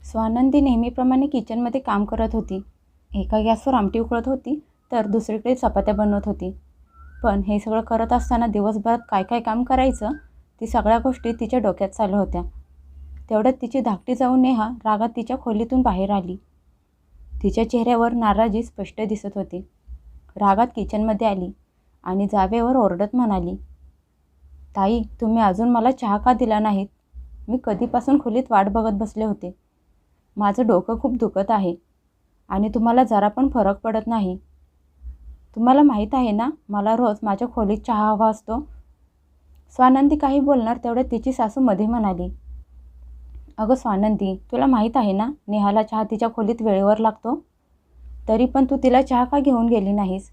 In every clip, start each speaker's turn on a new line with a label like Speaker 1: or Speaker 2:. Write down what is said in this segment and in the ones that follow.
Speaker 1: स्वानंदी नेहमीप्रमाणे किचनमध्ये काम करत होती. एका गॅसवर आमटी उकळत होती तर दुसरीकडे चपात्या बनवत होती. पण हे सगळं करत असताना दिवसभरात काय काय काम करायचं ती सगळ्या गोष्टी तिच्या डोक्यात चालू होत्या. तेवढ्यात तिची धाकटी जाऊ नेहा रागात तिच्या खोलीतून बाहेर आली. तिच्या चेहऱ्यावर नाराजी स्पष्ट दिसत होती. रागात किचनमध्ये आली आणि जावेवर ओरडत म्हणाली, ताई, तुम्ही अजून मला चहा का दिला नाहीत? मी कधीपासून खोलीत वाट बघत बसले होते. माझं डोकं खूप दुखत आहे आणि तुम्हाला जरा पण फरक पडत नाही. तुम्हाला माहीत आहे ना, मला रोज माझ्या खोलीत चहा हवा असतो. स्वानंदी काही बोलणार तेवढ्यात तिची सासू मध्ये म्हणाली, अगं स्वानंदी, तुला माहीत आहे ना, नेहाला चहा तिच्या खोलीत वेळेवर लागतो. तरी पण तू तिला चहा का घेऊन गेली नाहीस?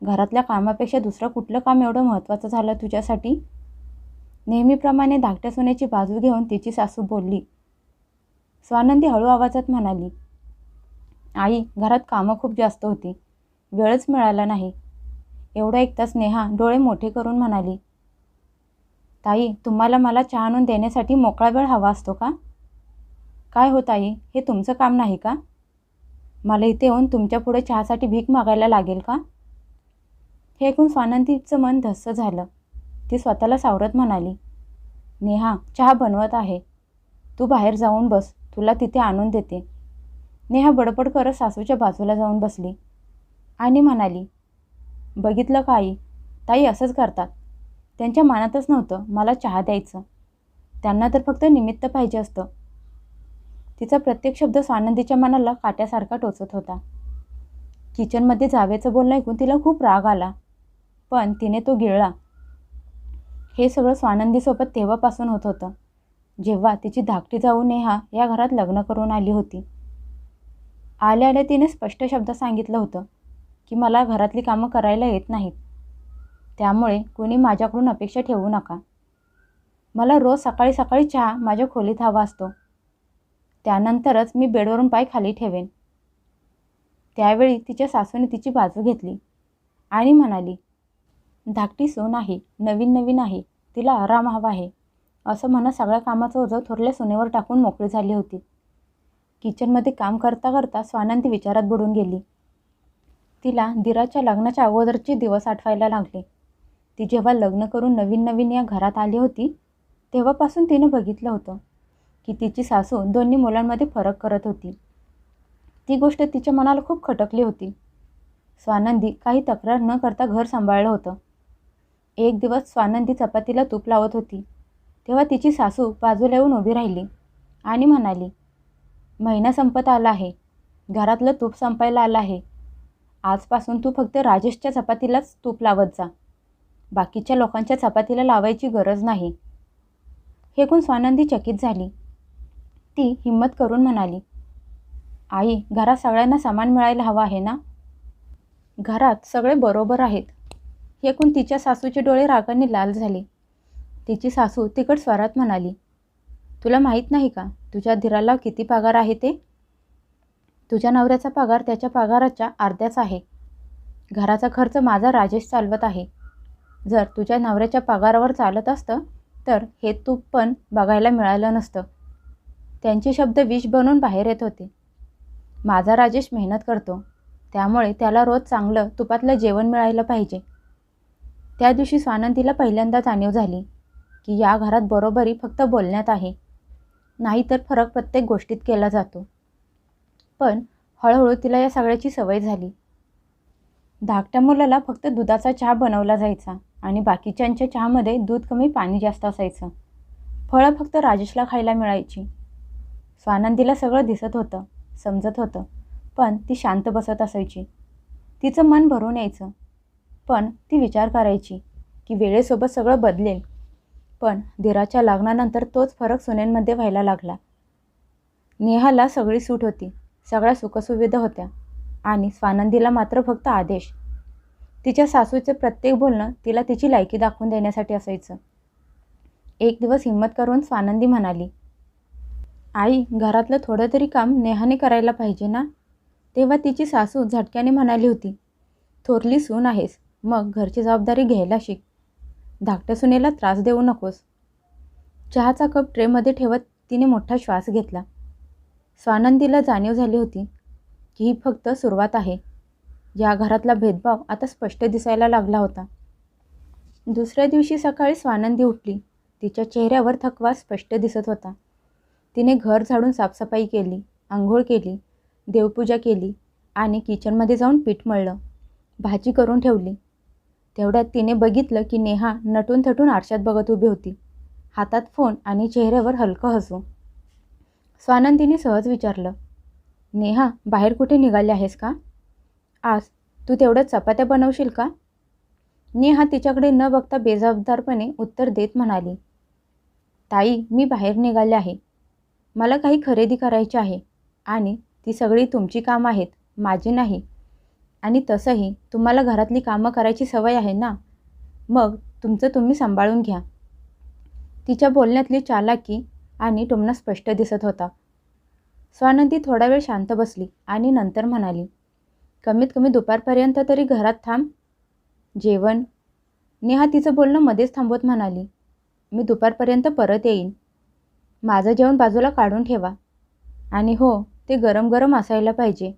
Speaker 1: घरातल्या कामापेक्षा दुसरं कुठलं काम एवढं महत्त्वाचं झालं तुझ्यासाठी? नेहमीप्रमाणे धाकट्या सुनेची बाजू घेऊन तिची सासू बोलली. स्वानंदी हळू आवाजात म्हणाली, आई, घरात कामं खूप जास्त होती, वेळच मिळाला नाही. एवढं ऐकताच नेहा डोळे मोठे करून म्हणाली, ताई, तुम्हाला मला चहा आणून देण्यासाठी मोकळा वेळ हवा असतो का? काय हो ताई, हे तुमचं काम नाही का? मला इथे येऊन तुमच्या पुढे चहासाठी भीक मागायला लागेल का? हे ऐकून स्वानंदीचं मन धस्स झालं. ती स्वतःला सावरत म्हणाली, नेहा, चहा बनवत आहे, तू बाहेर जाऊन बस, तुला तिथे आणून देते. नेहा बडबड करत सासूच्या बाजूला जाऊन बसली आणि म्हणाली, बघितलं का आई, ताई असंच करतात. त्यांच्या मनातच नव्हतं मला चहा द्यायचं. त्यांना तर फक्त निमित्त पाहिजे असतं. तिचा प्रत्येक शब्द स्वानंदीच्या मनाला काट्यासारखा टोचत होता. किचनमध्ये जावेचं बोलणं ऐकून तिला खूप राग आला, पण तिने तो गिळला. हे सगळं स्वानंदीसोबत तेव्हापासून होत होतं, जेव्हा तिची धाकटी जाऊ नेहा या घरात लग्न करून आली होती. आल्या आल्या तिने स्पष्ट शब्दात सांगितलं होतं की मला घरातली कामं करायला येत नाहीत, त्यामुळे कुणी माझ्याकडून अपेक्षा ठेवू नका. मला रोज सकाळी सकाळी चहा माझ्या खोलीत हवा असतो, त्यानंतरच मी बेडवरून पाय खाली ठेवेन. त्यावेळी तिच्या सासूने तिची बाजू घेतली आणि म्हणाली, धाकटी सून आहे, नवीन नवीन आहे, तिला आराम हवा आहे, असं म्हणत सगळ्या कामाचं ओझं थोरल्या सुनेवर टाकून मोकळी झाली होती. किचनमध्ये काम करता करता स्वानंदी विचारात बुडून गेली. तिला दिराच्या लग्नाच्या अगोदरचे दिवस आठवायला लागले. ती जेव्हा लग्न करून नवीन नवीन या घरात आली होती तेव्हापासून तिनं बघितलं होतं की तिची सासू दोन्ही मुलांमध्ये फरक करत होती. ती गोष्ट तिच्या मनाला खूप खटकली होती. स्वानंदी काही तक्रार न करता घर सांभाळलं होतं. एक दिवस स्वानंदी चपातीला तूप लावत होती तेव्हा तिची सासू बाजूला येऊन उभी राहिली आणि म्हणाली, महिना संपत आला आहे, घरातलं तूप संपायला आलं आहे. आजपासून तू फक्त राजेशच्या चपातीलाच तूप लावत जा, बाकीच्या लोकांच्या चपातीला लावायची गरज नाही. हे ऐकून स्वानंदी चकित झाली. ती हिम्मत करून म्हणाली, आई, घरात सगळ्यांना समान मिळायला हवं आहे ना? घरात सगळे बरोबर आहेत. हे ऐकून तिच्या सासूचे डोळे रागाने लाल झाले. तिची सासू तिखट स्वरात म्हणाली, तुला माहीत नाही का तुझ्या दिराला किती पगार आहे ते? तुझ्या नवऱ्याचा पगार त्याच्या पगाराच्या अर्ध्याच आहे. घराचा खर्च माझा राजेश चालवत आहे. जर तुझ्या नवऱ्याच्या पगारावर चालत असतं तर हे तूप पण बघायला मिळालं नसतं. त्यांचे शब्द विष बनून बाहेर येत होते. माझा राजेश मेहनत करतो, त्यामुळे त्याला रोज चांगलं तुपातलं जेवण मिळायला पाहिजे. त्या दिवशी स्वानंदीला पहिल्यांदा जाणीव झाली की या घरात बरोबरी फक्त बोलण्यात आहे, नाहीतर फरक प्रत्येक गोष्टीत केला जातो. पण हळूहळू तिला या सगळ्याची सवय झाली. धाकट्या मुलाला फक्त दुधाचा चहा बनवला जायचा आणि बाकीच्यांच्या चहामध्ये दूध कमी, पाणी जास्त असायचं. फळं फक्त राजेशला खायला मिळायची. स्वानंदीला सगळं दिसत होतं, समजत होतं, पण ती शांत बसत असायची. तिचं मन भरून यायचं, पण ती विचार करायची की वेळेसोबत सगळं बदलेल. पण दिराच्या लग्नानंतर तोच फरक सुनेंमध्ये व्हायला लागला. नेहाला सगळी सूट होती, सगळ्या सुखसुविधा होत्या आणि स्वानंदीला मात्र फक्त आदेश. तिच्या सासूचे प्रत्येक बोलणं तिला तिची लायकी दाखवून देण्यासाठी असायचं. एक दिवस हिम्मत करून स्वानंदी म्हणाली, आई, घरातलं थोडं तरी काम नेहाने करायला पाहिजे ना? तेव्हा तिची सासू झटक्याने म्हणाली होती, थोरली सून आहेस, मग घरची जबाबदारी घ्यायला शिक. धाकट्या सुनेला त्रास देऊ नकोस. चहाचा कप ट्रेमध्ये ठेवत तिने मोठा श्वास घेतला. स्वानंदीला जाणीव झाली होती की ही फक्त सुरुवात आहे. या घरातला भेदभाव आता स्पष्ट दिसायला लागला होता. दुसऱ्या दिवशी सकाळी स्वानंदी उठली. तिच्या चेहऱ्यावर थकवा स्पष्ट दिसत होता. तिने घर झाडून साफसफाई केली, आंघोळ केली, देवपूजा केली आणि किचनमध्ये जाऊन पीठ मळलं, भाजी करून ठेवली. तेवढ्यात तिने बघितलं की नेहा नटून थटून आरशात बघत उभी होती, हातात फोन आणि चेहऱ्यावर हलकं हसू. स्वानंदीने सहज विचारलं, नेहा, बाहेर कुठे निघाली आहेस का? आज तू तेवढ्यात चपात्या बनवशील का? नेहा तिच्याकडे न बघता बेजबाबदारपणे उत्तर देत म्हणाली, ताई, मी बाहेर निघाले आहे. मला काही खरेदी करायची आहे आणि ती सगळी तुमची कामं आहेत, माझी नाही. आणि तसंही तुम्हाला घरातली कामं करायची सवय आहे ना, मग तुमचं तुम्ही सांभाळून घ्या. तिच्या बोलण्यातली चालाकी आणि टोमणा स्पष्ट दिसत होता. स्वानंदी थोडा वेळ शांत बसली आणि नंतर म्हणाली, कमीत कमी दुपारपर्यंत तरी घरात थांब. जेवण? नेहा तिचं बोलणं मध्येच थांबवत म्हणाली, मी दुपारपर्यंत परत येईन. माझं जेवण बाजूला काढून ठेवा आणि हो, ते गरम गरम असायला पाहिजे.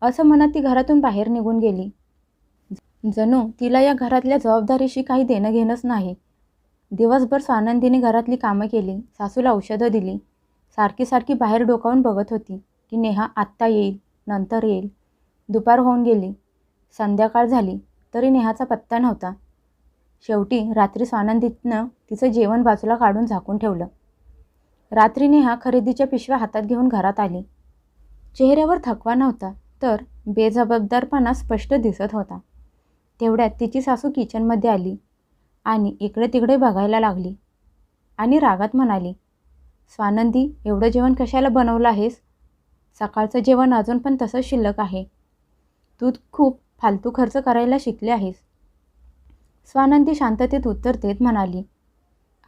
Speaker 1: असं म्हणत ती घरातून बाहेर निघून गेली. जणू तिला या घरातल्या जबाबदारीशी काही देणं घेणंच नाही. दिवसभर स्वानंदीने घरातली कामं केली, सासूला औषधं दिली, सारखी सारखी बाहेर डोकावून बघत होती की नेहा आत्ता येईल, नंतर येईल. दुपार होऊन गेली, संध्याकाळ झाली तरी नेहाचा पत्ता नव्हता. शेवटी रात्री स्वानंदीनं तिचं जेवण बाजूला काढून झाकून ठेवलं. रात्री नेहा खरेदीच्या पिशव्या हातात घेऊन घरात आली. चेहऱ्यावर थकवा नव्हता, तर बेजबाबदारपणा स्पष्ट दिसत होता. तेवढ्यात तिची सासू किचनमध्ये आली आणि इकडे तिकडे बघायला लागली आणि रागात म्हणाली, स्वानंदी, एवढं जेवण कशाला बनवलं आहेस? सकाळचं जेवण अजून पण तसंच शिल्लक आहे. तू खूप फालतू खर्च करायला शिकले आहेस. स्वानंदी शांततेत उत्तर देत म्हणाली,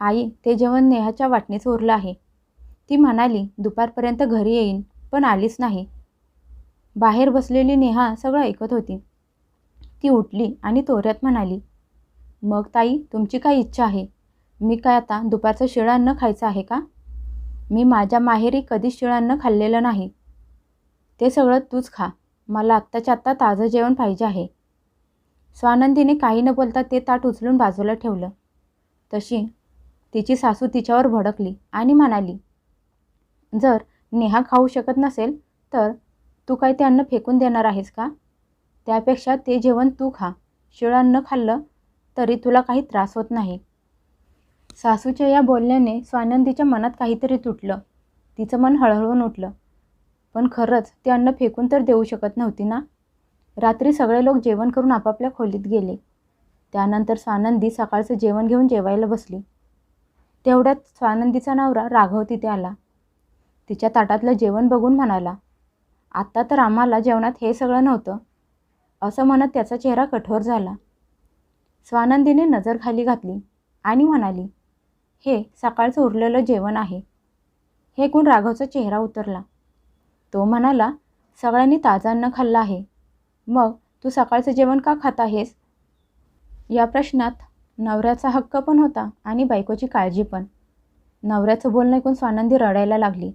Speaker 1: आई, ते जेवण नेहाच्या वाटणीचं उरलं आहे. ती म्हणाली दुपारपर्यंत घरी येईन, पण आलीच नाही. बाहेर बसलेली नेहा सगळं ऐकत होती. ती उठली आणि तोऱ्यात म्हणाली, मग ताई, तुमची काय इच्छा आहे? मी काय आता दुपारचं शिळं अन्न खायचं आहे का? मी माझ्या माहेरी कधीच शिळं अन्न खाल्लेलं नाही. ते सगळं तूच खा. मला आत्ताच्या आत्ता ताजं जेवण पाहिजे आहे. स्वानंदीने काही न बोलता ते ताट उचलून बाजूला ठेवलं. तशी तिची सासू तिच्यावर भडकली आणि म्हणाली, जर नेहा खाऊ शकत नसेल तर तू काय ते अन्न फेकून देणार आहेस का? त्यापेक्षा ते जेवण तू खा. शिळं अन्न खाल्लं तरी तुला काही त्रास होत नाही. सासूच्या या बोलण्याने स्वानंदीच्या मनात काहीतरी तुटलं. तिचं मन हळहळून उठलं. पण खरंच ते अन्न फेकून तर देऊ शकत नव्हती ना. रात्री सगळे लोक जेवण करून आपापल्या खोलीत गेले. त्यानंतर स्वानंदी सकाळचं जेवण घेऊन जेवायला बसली. तेवढ्यात स्वानंदीचा नवरा राघव तिथे आला. तिच्या ताटातलं जेवण बघून म्हणाला, आत्ता तर आम्हाला जेवणात हे सगळं नव्हतं. असं म्हणत त्याचा चेहरा कठोर झाला. स्वानंदीने नजर खाली घातली आणि म्हणाली, हे सकाळचं उरलेलं जेवण आहे. हे ऐकून राघवचा चेहरा उतरला. तो म्हणाला, सगळ्यांनी ताजं अन्न खाल्लं आहे, मग तू सकाळचं जेवण का खात आहेस? या प्रश्नात नवऱ्याचा हक्क पण होता आणि बायकोची काळजी पण. नवऱ्याचं बोलणं ऐकून स्वानंदी रडायला लागली.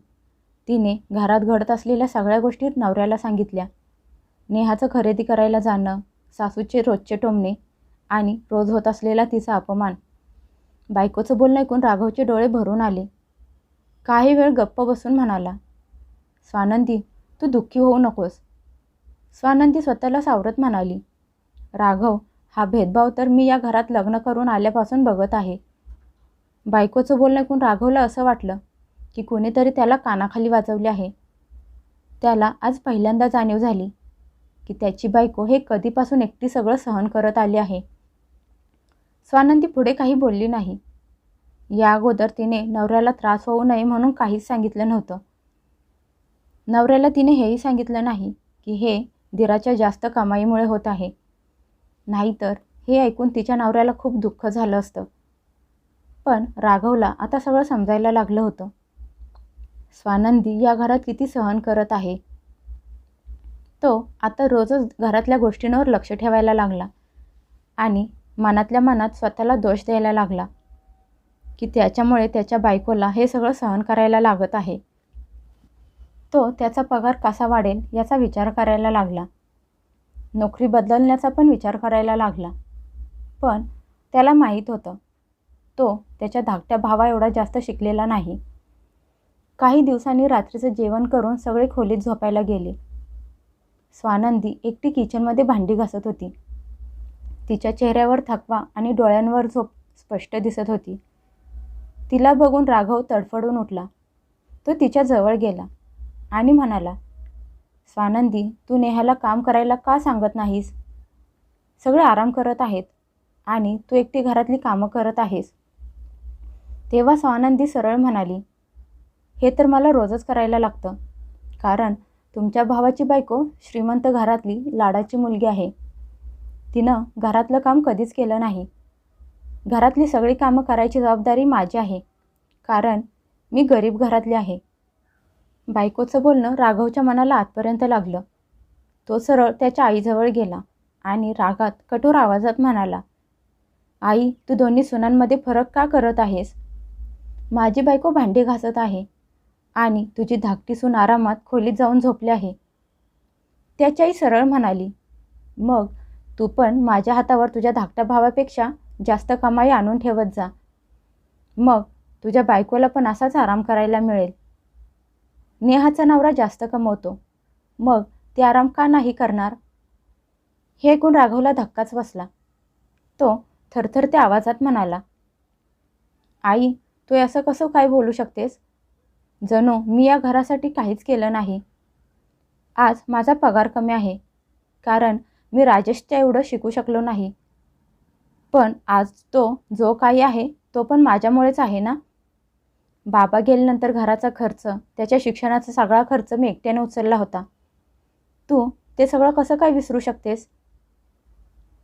Speaker 1: तिने घरात घडत असलेल्या सगळ्या गोष्टी नवऱ्याला सांगितल्या. नेहाचं खरेदी करायला जाणं, सासूचे रोजचे टोमणे आणि रोज होत असलेला तिचा अपमान. बायकोचं बोलणं ऐकून राघवचे डोळे भरून आले. काही वेळ गप्प बसून म्हणाला, स्वानंदी, तू दुःखी होऊ नकोस. स्वानंदी स्वतःला सावरत म्हणाली, राघव, हा भेदभाव तर मी या घरात लग्न करून आल्यापासून बघत आहे. बायकोचं बोलणं ऐकून राघवला असं वाटलं की कोणीतरी त्याला कानाखाली वाजवले आहे. त्याला आज पहिल्यांदा जाणीव झाली की त्याची बायको हे कधीपासून एकटी सगळं सहन करत आली आहे. स्वानंदी पुढे काही बोलली नाही. या अगोदर तिने नवऱ्याला त्रास होऊ नये म्हणून काहीच सांगितलं नव्हतं. नवऱ्याला तिने हेही सांगितलं नाही की हे दिराच्या जास्त कमाईमुळे होत आहे. नाहीतर हे ऐकून तिच्या नवऱ्याला खूप दुःख झालं असतं. पण राघवला आता सगळं समजायला लागलं होतं. स्वानंदी या घरात किती सहन करत आहे. तो आता रोजच घरातल्या गोष्टींवर लक्ष ठेवायला लागला आणि मनातल्या मनात स्वतःला दोष द्यायला लागला की त्याच्यामुळे त्याच्या बायकोला हे सगळं सहन करायला लागत आहे. तो त्याचा पगार कसा वाढेल याचा विचार करायला लागला. नोकरी बदलण्याचा पण विचार करायला लागला. पण त्याला माहीत होतं तो त्याच्या धाकट्या भावा एवढा जास्त शिकलेला नाही. काही दिवसांनी रात्रीचं जेवण करून सगळे खोलीत झोपायला गेले. स्वानंदी एकटी किचनमध्ये भांडी घासत होती. तिच्या चेहऱ्यावर थकवा आणि डोळ्यांवर झोप स्पष्ट दिसत होती. तिला बघून राघव तडफडून उठला. तो तिच्या जवळ गेला आणि म्हणाला, स्वानंदी, तू नेहाला काम करायला का सांगत नाहीस? सगळे आराम करत आहेत आणि तू एकटी घरातली कामं करत आहेस. तेव्हा स्वानंदी सरळ म्हणाली, हे तर मला रोजच करायला लागतं, कारण तुमच्या भावाची बायको श्रीमंत घरातली लाडाची मुलगी आहे. तिनं घरातलं काम कधीच केलं नाही. घरातली सगळी कामं करायची जबाबदारी माझी आहे, कारण मी गरीब घरातली आहे. बायकोचं बोलणं राघवच्या मनाला आतपर्यंत लागलं. तो सरळ त्याच्या आईजवळ गेला आणि रागात कठोर आवाजात म्हणाला, आई, तू दोन्ही सुनांमध्ये फरक का करत आहेस? माझी बायको भांडी घासत आहे आणि तुझी धाकटी सून आरामात खोलीत जाऊन झोपली आहे. त्याची आई सरळ म्हणाली, मग तू पण माझ्या हातावर तुझ्या धाकट्या भावापेक्षा जास्त कमाई आणून ठेवत जा. मग तुझ्या बायकोला पण असाच आराम करायला मिळेल. नेहाचा नवरा जास्त कमवतो, मग ती आराम का नाही करणार? हे ऐकून राघवला धक्काच बसला. तो थरथरत्या आवाजात म्हणाला, आई, तू असं कसं काय बोलू शकतेस? जणू मी या घरासाठी काहीच केलं नाही. आज माझा पगार कमी आहे, कारण मी राजेशच्या एवढं शिकू शकलो नाही. पण आज तो जो काही आहे तो पण माझ्यामुळेच आहे ना. बाबा गेल्यानंतर घराचा खर्च, त्याच्या शिक्षणाचा सगळा खर्च मी एकट्याने उचलला होता. तू ते सगळं कसं काय विसरू शकतेस?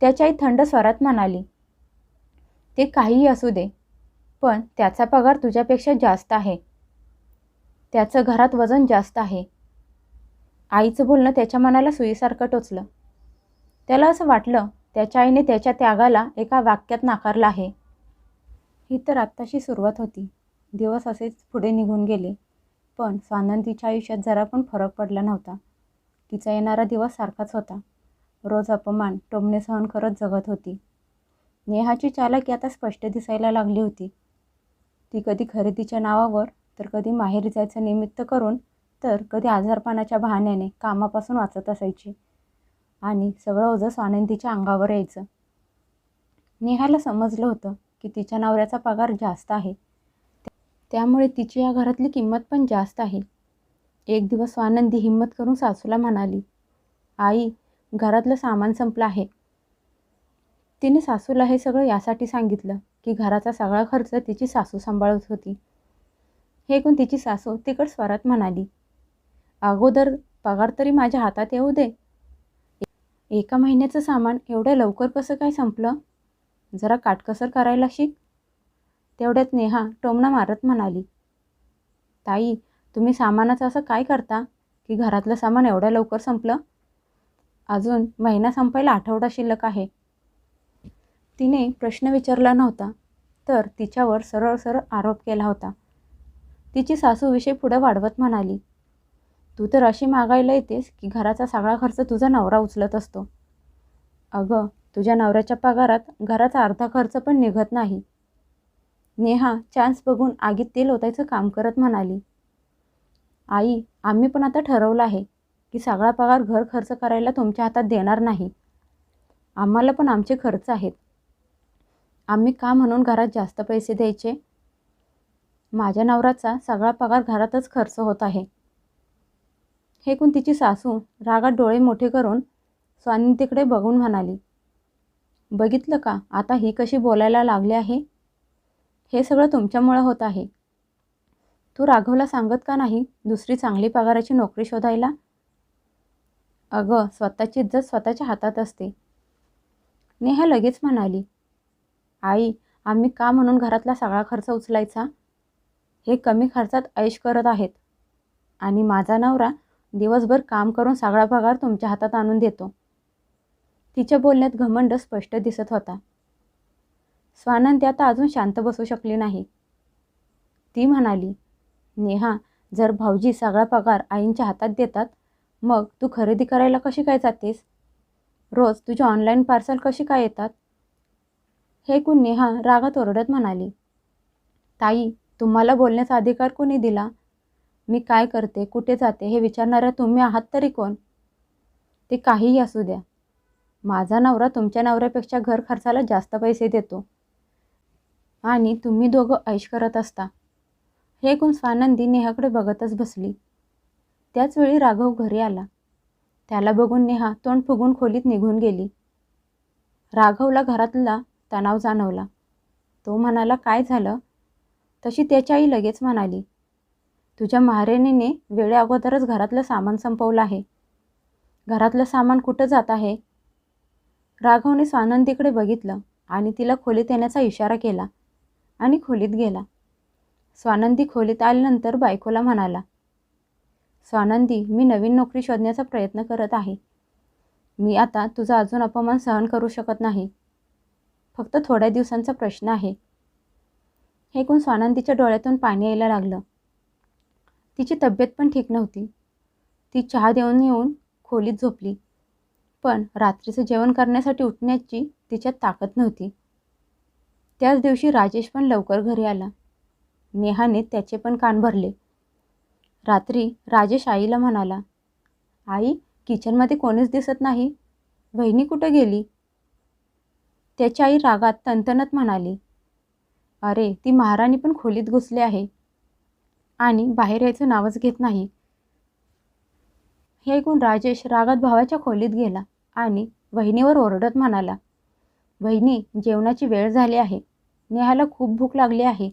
Speaker 1: त्याची आई थंड स्वरात म्हणाली, ते काहीही असू दे, पण त्याचा पगार तुझ्यापेक्षा जास्त आहे. त्याचं घरात वजन जास्त आहे. आईचं बोलणं त्याच्या मनाला सुईसारखं टोचलं. त्याला असं वाटलं त्याच्या आईने त्याच्या त्यागाला एका वाक्यात नाकारलं आहे. ही तर आत्ताशी सुरुवात होती. दिवस असेच पुढे निघून गेले, पण स्वानंदीच्या आयुष्यात जरा पण फरक पडला नव्हता. तिचा येणारा दिवस सारखाच होता. रोज अपमान, टोमणे सहन करत जगत होती. नेहाची चालाकी आता स्पष्ट दिसायला लागली होती. ती कधी खरेदीच्या नावावर, तर कधी माहेरी जायचं निमित्त करून, तर कधी आजारपणाच्या बहाण्याने कामापासून वाचत असायची आणि सगळं ओझं स्वानंदीच्या अंगावर यायचं. नेहाला समजलं होतं की तिच्या नवऱ्याचा पगार जास्त आहे, त्यामुळे तिची या घरातली किंमत पण जास्त आहे. एक दिवस स्वानंदी हिंमत करून सासूला म्हणाली, आई, घरातलं सामान संपलं आहे. तिने सासूला हे सगळं यासाठी सांगितलं की घराचा सगळा खर्च तिची सासू सांभाळत होती. हे ऐकून तिची सासू तिखट स्वरात म्हणाली, अगोदर पगार तरी माझ्या हातात येऊ दे. एका महिन्याचं सामान एवढ्या लवकर कसं काय संपलं? जरा काटकसर करायला शिक. तेवढ्यात नेहा टोमणा मारत म्हणाली, ताई, तुम्ही सामानाचं असं काय करता की घरातलं सामान एवढ्या लवकर संपलं? अजून महिना संपायला आठवडा शिल्लक आहे. तिने प्रश्न विचारला नव्हता, तर तिच्यावर सरळ सरळ आरोप केला होता. तिची सासू विषय पुढे वाढवत म्हणाली, तू तर अशी मागायला येतेस की घराचा सगळा खर्च तुझा नवरा उचलत असतो. अगं, तुझ्या नवऱ्याच्या पगारात घराचा अर्धा खर्च पण निघत नाही. नेहा चान्स बघून आगीत तेल ओतायचं काम करत म्हणाली, आई, आम्ही पण आता ठरवलं आहे की सगळा पगार घर खर्च करायला तुमच्या हातात देणार नाही. आम्हाला पण आमचे खर्च आहेत. आम्ही का म्हणून घरात जास्त पैसे द्यायचे? माझ्या नवऱ्याचा सगळा पगार घरातच खर्च होत आहे. हे ऐकून तिची सासू रागात डोळे मोठे करून स्वानंदीकडे बघून म्हणाली, बघितलं का आता ही कशी बोलायला लागली आहे? हे सगळं तुमच्यामुळे होत आहे. तू राघवला सांगत का नाही दुसरी चांगली पगाराची नोकरी शोधायला? अगं, स्वतःची इज्जत स्वतःच्या हातात असते. नेहा लगेच म्हणाली, आई, आम्ही का म्हणून घरातला सगळा खर्च उचलायचा? हे कमी खर्चात ऐश करत आहेत आणि माझा नवरा दिवसभर काम करून सगळा पगार तुमच्या हातात आणून देतो. तिच्या बोलण्यात घमंड स्पष्ट दिसत होता. स्वानंदी आता अजून शांत बसू शकली नाही. ती म्हणाली, नेहा, जर भाऊजी सगळा पगार आईंच्या हातात देतात, मग तू खरेदी करायला कशी काय जातेस? रोज तुझे ऑनलाईन पार्सल कशी काय येतात? हे ऐकून नेहा रागात ओरडत म्हणाली, ताई, तुम्हाला बोलण्याचा अधिकार कोणी दिला? मी काय करते, कुठे जाते हे विचारणाऱ्या तुम्ही आहात तरी कोण? ते काहीही असू द्या, माझा नवरा तुमच्या नवऱ्यापेक्षा घर खर्चाला जास्त पैसे देतो आणि तुम्ही दोघं ऐश करत असता. हे ऐकून स्वानंदी नेहाकडे बघतच बसली. त्याचवेळी राघव घरी आला. त्याला बघून नेहा तोंड फुगून खोलीत निघून गेली. राघवला घरातला तणाव जाणवला. तो म्हणाला, काय झालं? तशी त्याची आई लगेच म्हणाली, तुझ्या महाराणीने वेळे अगोदरच घरातलं सामान संपवलं आहे. घरातलं सामान कुठं जात आहे? राघवने स्वानंदीकडे बघितलं आणि तिला खोलीत येण्याचा इशारा केला आणि खोलीत गेला. स्वानंदी खोलीत आल्यानंतर बायकोला म्हणाला, स्वानंदी, मी नवीन नोकरी शोधण्याचा प्रयत्न करत आहे. मी आता तुझा अजून अपमान सहन करू शकत नाही. फक्त थोड्या दिवसांचा प्रश्न आहे. हे ऐकून स्वानंदीच्या डोळ्यातून पाणी यायला लागलं. तिची तब्येत पण ठीक नव्हती. ती चहा देऊन येऊन खोलीत झोपली. पण रात्रीचं जेवण करण्यासाठी उठण्याची तिच्यात ताकद नव्हती. त्याच दिवशी राजेश पण लवकर घरी आला. नेहाने त्याचे पण कान भरले. रात्री राजेश आईला म्हणाला, आई, किचनमध्ये कोणीच दिसत नाही. वहिनी कुठं गेली? त्याची आई रागात तणतणत म्हणाली, अरे, ती महाराणी पण खोलीत घुसली आहे आणि बाहेर यायचं नावच घेत नाही. हे ऐकून राजेश रागात भावाच्या खोलीत गेला आणि वहिनीवर ओरडत म्हणाला, वहिनी, जेवणाची वेळ झाली आहे. नेहाला खूप भूक लागली आहे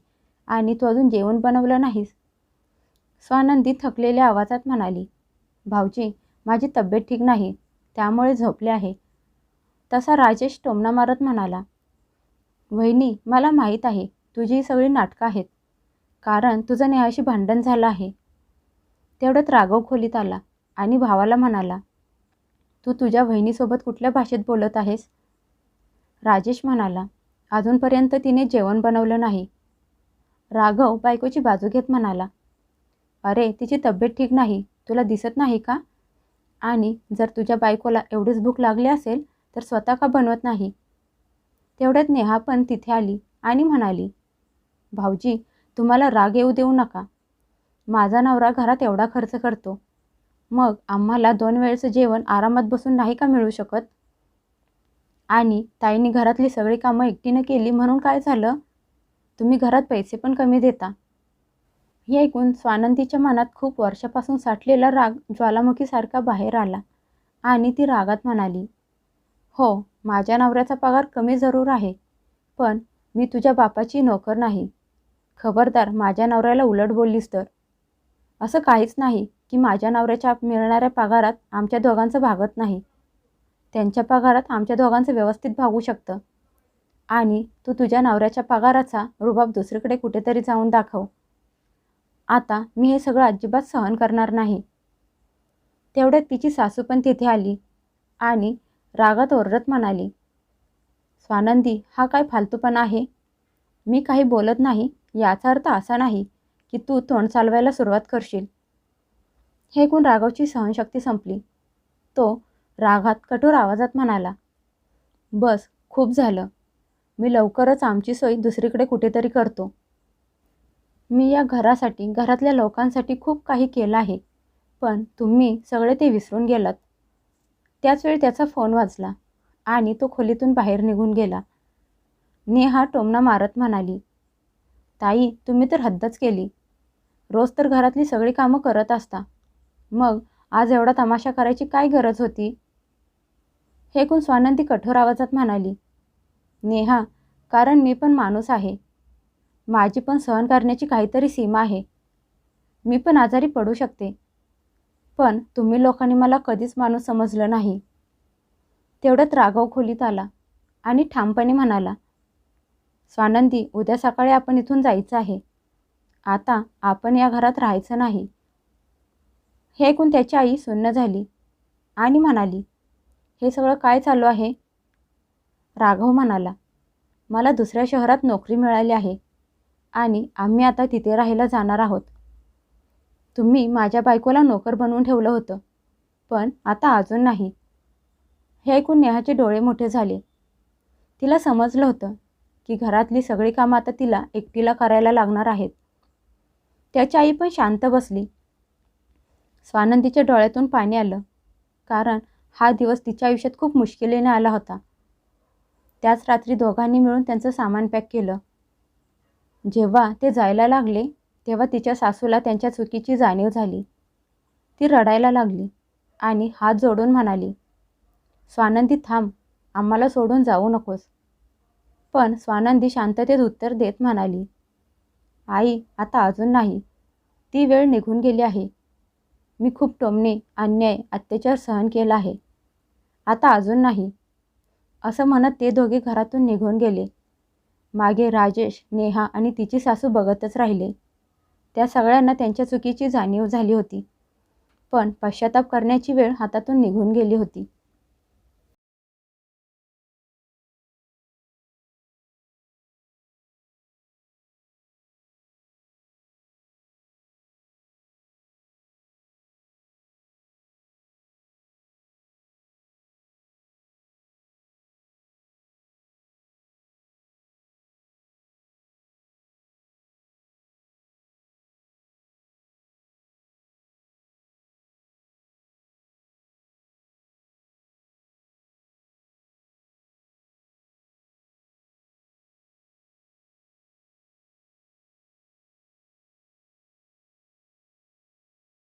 Speaker 1: आणि तू अजून जेवण बनवलं नाहीस. स्वानंदी थकलेल्या आवाजात म्हणाली, भाऊजी, माझी तब्येत ठीक नाही, त्यामुळे झोपले आहे. तसा राजेश टोमणा मारत म्हणाला, वहिनी, मला माहीत आहे तुझी ही सगळी नाटकं आहेत, कारण तुझं नेहाशी भांडण झालं आहे. तेवढ्यात राघव खोलीत आला आणि भावाला म्हणाला, तू तुझ्या बहिणीसोबत कुठल्या भाषेत बोलत आहेस? राजेश म्हणाला, अजूनपर्यंत तिने जेवण बनवलं नाही. राघव बायकोची बाजू घेत म्हणाला, अरे, तिची तब्येत ठीक नाही, तुला दिसत नाही का? आणि जर तुझ्या बायकोला एवढीच भूक लागली असेल तर स्वतः का बनवत नाही? तेवढ्यात नेहा पण तिथे आली आणि म्हणाली, भाऊजी, तुम्हाला राग येऊ देऊ नका. माझा नवरा घरात एवढा खर्च करतो, मग आम्हाला 2 वेळचं जेवण आरामात बसून नाही का मिळू शकत? आणि ताईंनी घरातली सगळी कामं एकटीनं केली म्हणून काय झालं? तुम्ही घरात पैसे पण कमी देता. हे ऐकून स्वानंदीच्या मनात खूप वर्षापासून साठलेला राग ज्वालामुखीसारखा बाहेर आला आणि ती रागात म्हणाली, हो, माझ्या नवऱ्याचा पगार कमी जरूर आहे, पण मी तुझ्या बापाची नोकर नाही. खबरदार माझ्या नवऱ्याला उलट बोललीस तर. असं काहीच नाही की माझ्या नवऱ्याच्या मिळणाऱ्या पगारात आमच्या दोघांचं भागत नाही. त्यांच्या पगारात आमच्या दोघांचं व्यवस्थित भागू शकतं. आणि तू तुझ्या नवऱ्याच्या पगाराचा रुबाब दुसरीकडे कुठेतरी जाऊन दाखव. आता मी हे सगळं अजिबात सहन करणार नाही. तेवढ्यात तिची सासू पण तिथे आली आणि रागात ओरडत म्हणाली, स्वानंदी, हा काय फालतूपणा आहे? मी काही बोलत नाही याचा अर्थ असा नाही की तू तोंड चालवायला सुरुवात करशील. हे ऐकून राघवची सहनशक्ती संपली. तो रागात कठोर आवाजात म्हणाला, बस, खूप झालं. मी लवकरच आमची सोय दुसरीकडे कुठेतरी करतो. मी या घरासाठी, घरातल्या लोकांसाठी खूप काही केलं आहे, पण तुम्ही सगळे ते विसरून गेलात. त्याचवेळी त्याचा फोन वाजला आणि तो खोलीतून बाहेर निघून गेला. नेहा टोमणा मारत म्हणाली, ताई, तुम्ही तर हद्दच केली. रोज तर घरातली सगळी कामं करत असता, मग आज एवढा तमाशा करायची काय गरज होती? हे ऐकून स्वानंदी कठोर आवाजात म्हणाली, नेहा, कारण मी पण माणूस आहे. माझी पण सहन करण्याची काहीतरी सीमा आहे. मी पण आजारी पडू शकते, पण तुम्ही लोकांनी मला कधीच माणूस समजलं नाही. तेवढ्यात राघव खोलीत आला आणि ठामपणे म्हणाला, स्वानंदी, उद्या सकाळी आपण इथून जायचं आहे. आता आपण या घरात राहायचं नाही. हे ऐकून त्याची आई सुन्न झाली आणि म्हणाली, हे सगळं काय चालू आहे? राघव म्हणाला, मला दुसऱ्या शहरात नोकरी मिळाली आहे आणि आम्ही आता तिथे राहायला जाणार आहोत. तुम्ही माझ्या बायकोला नोकर बनवून ठेवलं होतं, पण आता अजून नाही. हे ऐकून नेहाचे डोळे मोठे झाले. तिला समजलं होतं की घरातली सगळी कामं आता तिला एकटीला करायला लागणार आहेत. त्याची आई पण शांत बसली. स्वानंदीच्या डोळ्यातून पाणी आलं, कारण हा दिवस तिच्या आयुष्यात खूप मुश्किलीने आला होता. त्याच रात्री दोघांनी मिळून त्यांचं सामान पॅक केलं. जेव्हा ते जायला लागले तेव्हा तिच्या सासूला त्यांच्या चुकीची जाणीव झाली. ती रडायला लागली आणि हात जोडून म्हणाली, स्वानंदी थांब, आम्हाला सोडून जाऊ नकोस. पण स्वानंदी शांततेत उत्तर देत म्हणाली, आई आता अजून नाही. ती वेळ निघून गेली आहे. मी खूप टोमणे, अन्याय, अत्याचार सहन केला आहे. आता अजून नाही. असं म्हणत ते दोघे घरातून निघून गेले. मागे राजेश, नेहा आणि तिची सासू बघतच राहिले. त्या सगळ्यांना त्यांच्या चुकीची जाणीव झाली होती, पण पश्चाताप करण्याची वेळ हातातून निघून गेली होती.